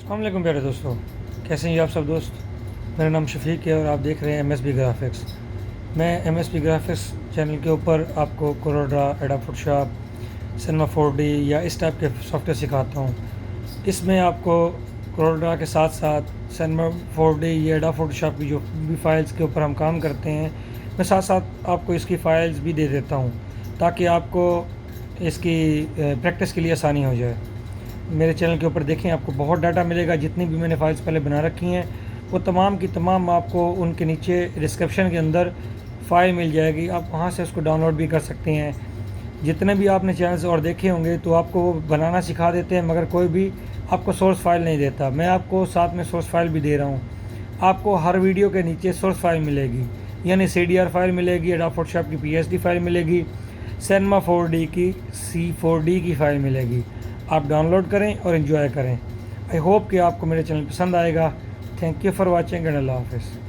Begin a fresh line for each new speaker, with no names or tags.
अस्सलाम वालेकुम प्यारे दोस्तों, कैसे हैं आप सब दोस्त। मेरा नाम शफीक है और आप देख रहे हैं MSB ग्राफिक्स। मैं MSB ग्राफिक्स चैनल के ऊपर आपको कोरोडा, एडोब फोटोशॉप, सिनेमा 4D या इस टाइप के सॉफ्टवेयर सिखाता हूँ। इसमें आपको कोरोडा के साथ साथ सिनेमा 4D या एडोब फोटोशॉप की जो भी फाइल्स के ऊपर हम काम करते हैं, मैं साथ साथ आपको इसकी फ़ाइल्स भी दे देता हूँ ताकि आपको इसकी प्रैक्टिस के लिए आसानी हो जाए। मेरे चैनल के ऊपर देखें, आपको बहुत डाटा मिलेगा। जितनी भी मैंने फाइल्स पहले बना रखी हैं वो तमाम की तमाम आपको उनके नीचे डिस्क्रिप्शन के अंदर फ़ाइल मिल जाएगी। आप वहाँ से उसको डाउनलोड भी कर सकते हैं। जितने भी आपने चैनल्स और देखे होंगे तो आपको वो बनाना सिखा देते हैं, मगर कोई भी आपको सोर्स फाइल नहीं देता। मैं आपको साथ में सोर्स फाइल भी दे रहा हूँ। आपको हर वीडियो के नीचे सोर्स फाइल मिलेगी, यानी CDR फाइल मिलेगी, एडोब फोटोशॉप की PSD फाइल मिलेगी, सिनेमा 4D की C4D की फ़ाइल मिलेगी। आप डाउनलोड करें और इन्जॉय करें। आई होप कि आपको मेरे चैनल पसंद आएगा। Thank you for watching and अल्लाह हाफ़िज़।